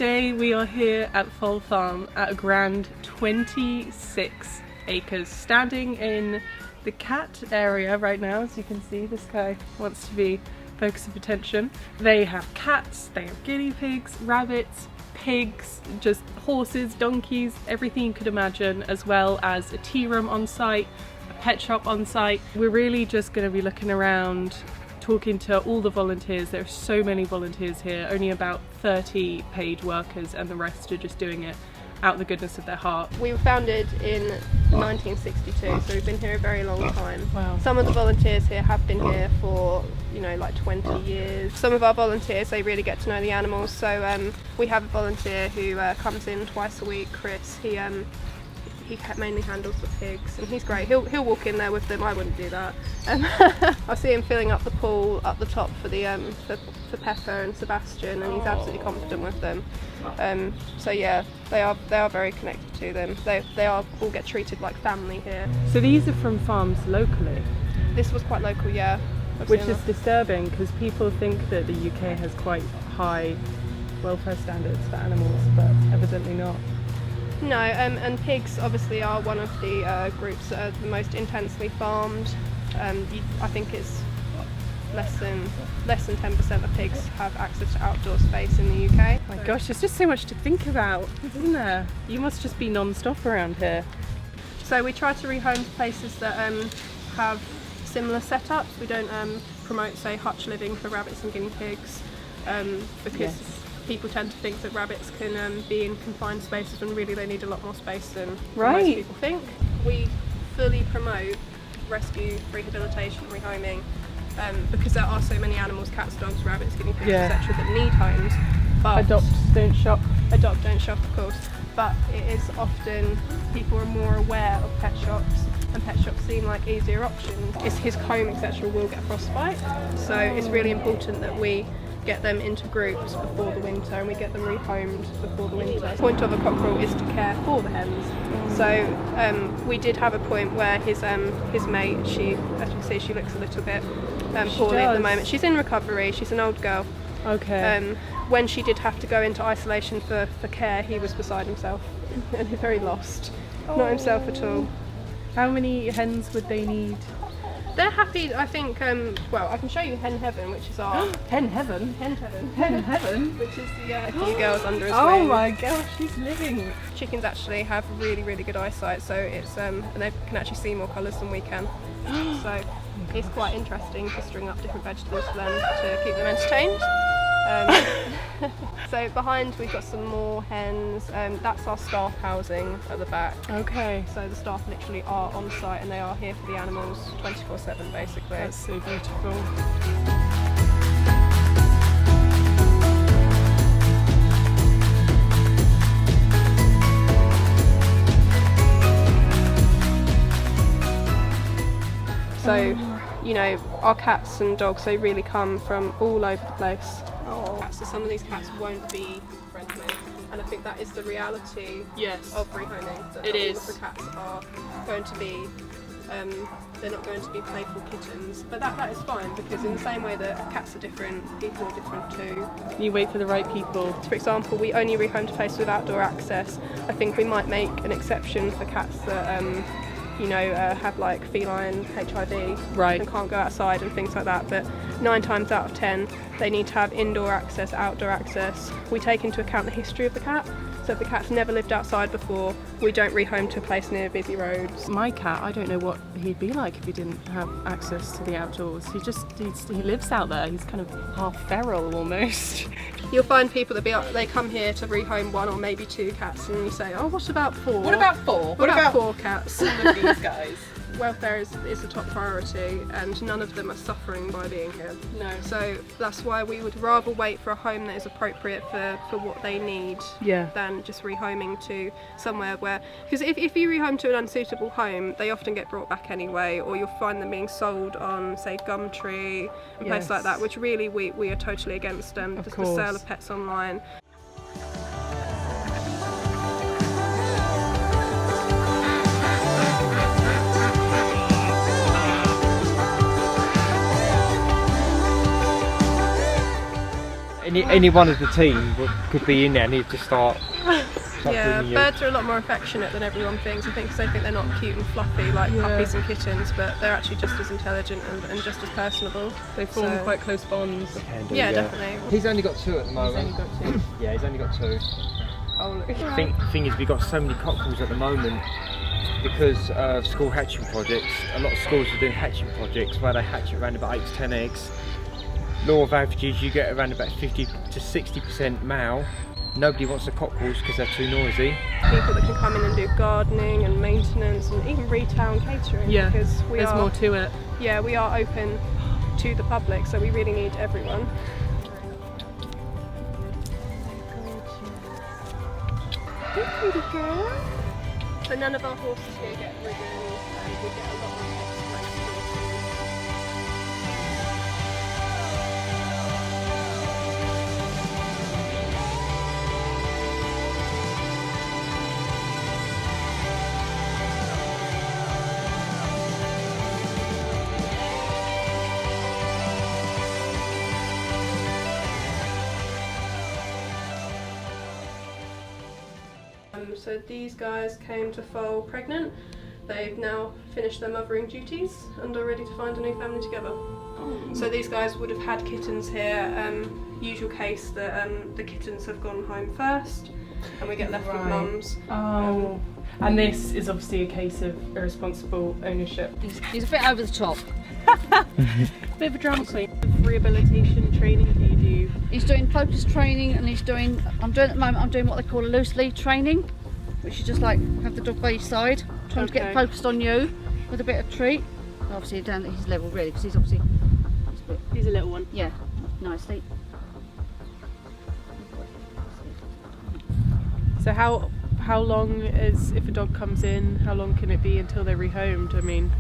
today we are here at Foal Farm at a grand 26 acres, standing in the cat area right now. As you can see, this guy wants to be focus of attention. They have cats, they have guinea pigs, rabbits, pigs, just horses, donkeys, everything you could imagine, as well as a tea room on site, a pet shop on site. We're really just going to be looking around, talking to all the volunteers. There are so many volunteers here, only about 30 paid workers, and the rest are just doing it out of the goodness of their heart. We were founded in 1962, so we've been here a very long time. Wow. Some of the volunteers here have been here for, you know, like 20 years. Some of our volunteers, they really get to know the animals. So we have a volunteer who comes in twice a week, Chris. He mainly handles the pigs, and he's great. He'll walk in there with them. I wouldn't do that. I see him filling up the pool up the top for the for Pepper and Sebastian, and he's absolutely confident with them. So yeah, they are very connected to them. They all get treated like family here. So these are from farms locally? This was quite local, yeah. Which is disturbing, because people think that the UK has quite high welfare standards for animals, but evidently not. No, and pigs obviously are one of the groups that are the most intensely farmed. I think it's less than 10% of pigs have access to outdoor space in the UK. My gosh, there's just so much to think about, isn't there? You must just be non-stop around here. So we try to rehome to places that have similar setups. We don't promote, say, hutch living for rabbits and guinea pigs, because people tend to think that rabbits can be in confined spaces when really they need a lot more space than most people think. We fully promote rescue, rehabilitation, rehoming, because there are so many animals, cats, dogs, rabbits, guinea pigs, etc., that need homes. But adopt, don't shop. Adopt, don't shop, of course. But it is often, people are more aware of pet shops, and pet shops seem like easier options. It's his comb, etc., will get frostbite, so it's really important that we get them into groups before the winter, and we get them rehomed before the winter. The point of a cockerel is to care for the hens. So we did have a point where his mate, she, as you see, she looks a little bit poorly at the moment. She's in recovery, she's an old girl. Okay. When she did have to go into isolation for care, he was beside himself and very lost. Not himself at all. How many hens would they need? They're happy, I think, well, I can show you Hen Heaven, which is our... Hen Heaven? Hen Heaven. Hen Heaven? Which is the few girls under his wing. Oh my gosh, she's living. Chickens actually have really, really good eyesight, so it's and they can actually see more colours than we can. So it's quite interesting to string up different vegetables for them to keep them entertained. So behind we've got some more hens. That's our staff housing at the back. Okay. So the staff literally are on site, and they are here for the animals 24/7 basically. That's so beautiful. So, you know, our cats and dogs, they really come from all over the place. So some of these cats won't be friendly, and I think that is the reality of rehoming. That all of the cats are going to be, they're not going to be playful kittens, but that is fine, because in the same way that cats are different, people are different too. You wait for the right people. For example, we only rehome to places with outdoor access. I think we might make an exception for cats that you know, have like feline HIV and can't go outside and things like that, but 9 times out of 10 they need to have indoor access, outdoor access. We take into account the history of the cat, so if the cat's never lived outside before, we don't rehome to a place near busy roads. My cat, I don't know what he'd be like if he didn't have access to the outdoors. He lives out there, he's kind of half feral almost. You'll find people that they come here to rehome 1 or maybe 2 cats, and you say, oh, what about 4? What about 4? What about 4 cats? All of these guys. Welfare is the top priority, and none of them are suffering by being here. No. So that's why we would rather wait for a home that is appropriate for what they need than just rehoming to somewhere where... Because if you rehome to an unsuitable home, they often get brought back anyway, or you'll find them being sold on, say, Gumtree and places like that, which really we are totally against, the sale of pets online. any one of the team could be in there and he'd just start Yeah, bringing you. birds are a lot more affectionate than everyone thinks. I think 'cause they think they're not cute and fluffy like puppies and kittens, but they're actually just as intelligent and just as personable. They form quite close bonds. Yeah, definitely. He's only got 2 at the moment. He's only got 2. Yeah, he's only got 2. Oh, look. The thing is, we've got so many cockerels at the moment because of school hatching projects. A lot of schools are doing hatching projects where they hatch around about 8 to 10 eggs. Law of averages, you get around about 50 to 60% male. Nobody wants the cockerels because they're too noisy. People that can come in and do gardening and maintenance and even retail and catering. Yeah, because there's more to it. Yeah, we are open to the public, so we really need everyone. Good girl. So none of our horses here get ridden. We get a lot of ex-race horses. So these guys came to Foal pregnant. They've now finished their mothering duties and are ready to find a new family together. So these guys would have had kittens here. Usual case that the kittens have gone home first and we get left with mums. Oh, and this is obviously a case of irresponsible ownership. He's a bit over the top. Bit of a drama queen. Rehabilitation training do you do? He's doing focus training and I'm doing what they call a loose lead training, which is just like have the dog by your side, trying to get focused on you with a bit of treat. Obviously down at his level really, because he's obviously... He's a little one. Yeah, nicely. So how long is, if a dog comes in, how long can it be until they're rehomed? I mean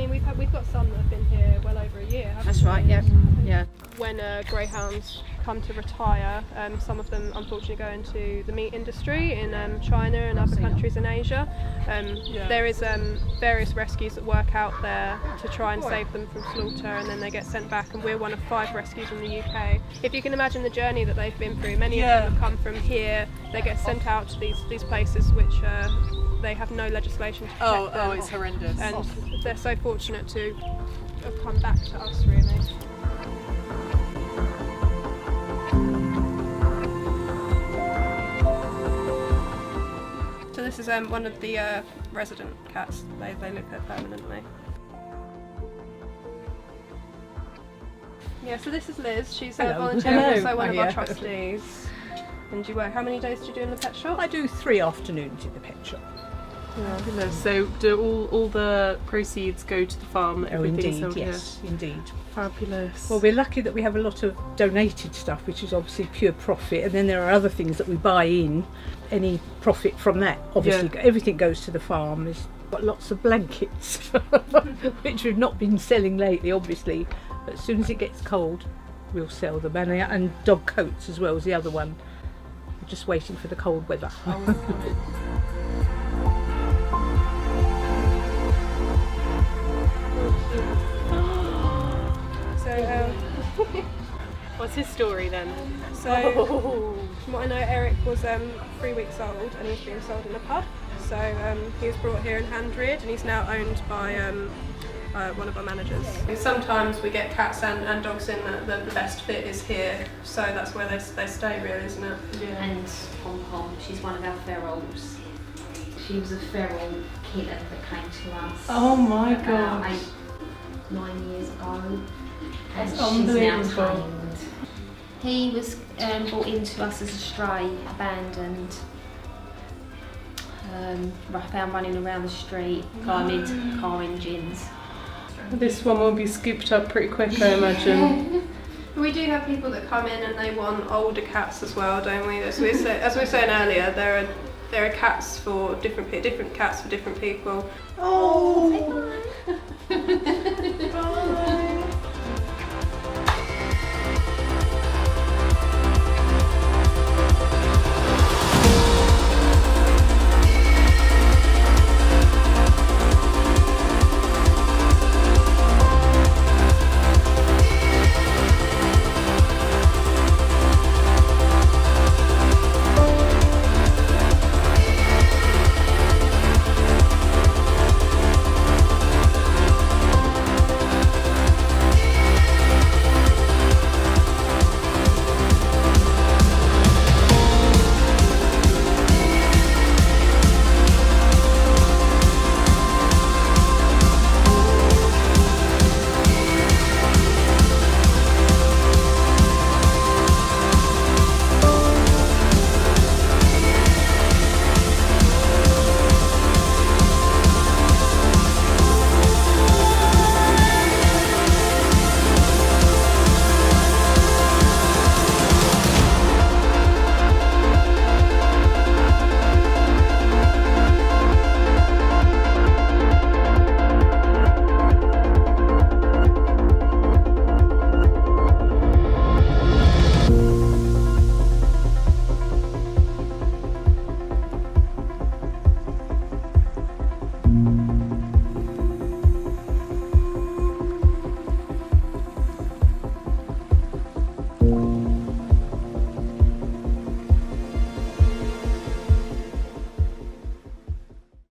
we've got some that have been here well over a year. That's right, yeah. Yeah. When greyhounds come to retire, some of them unfortunately go into the meat industry in China and other countries in Asia. There is various rescues that work out there to try and save them from slaughter, and then they get sent back, and we're one of 5 rescues in the UK. If you can imagine the journey that they've been through, many of them have come from here, they get sent out to these places which they have no legislation to protect them. Oh, it's horrendous. And they're so fortunate to have come back to us, really. So this is one of the resident cats. They live here permanently. Yeah, so this is Liz. She's a volunteer, also one of our trustees. And you work, how many days do you do in the pet shop? I do 3 afternoons in the pet shop. Yeah. So do all the proceeds go to the farm? Indeed, yes, indeed. Fabulous. Well, we're lucky that we have a lot of donated stuff, which is obviously pure profit, and then there are other things that we buy in. Any profit from that, obviously, everything goes to the farm. There's got lots of blankets, which we've not been selling lately, obviously. But as soon as it gets cold, we'll sell them, and dog coats as well as the other one. We're just waiting for the cold weather. What's his story then? So, from what I know, Eric was 3 weeks old and he's being sold in a pub. So he was brought here and hand-reared, and he's now owned by one of our managers. Sometimes we get cats and dogs in that the best fit is here, so that's where they stay, really, isn't it? Yeah. And Pom Pom, she's one of our ferals. She was a feral kitten that came to us. Oh my about gosh. 9 years ago. That's and she's unbelievable. now tamed. He was brought into us as a stray, abandoned. Found running around the street, climbing into car engines. This one will be scooped up pretty quick, I imagine. We do have people that come in and they want older cats as well, don't we? As we were saying earlier, there are cats for different cats for different people. Oh!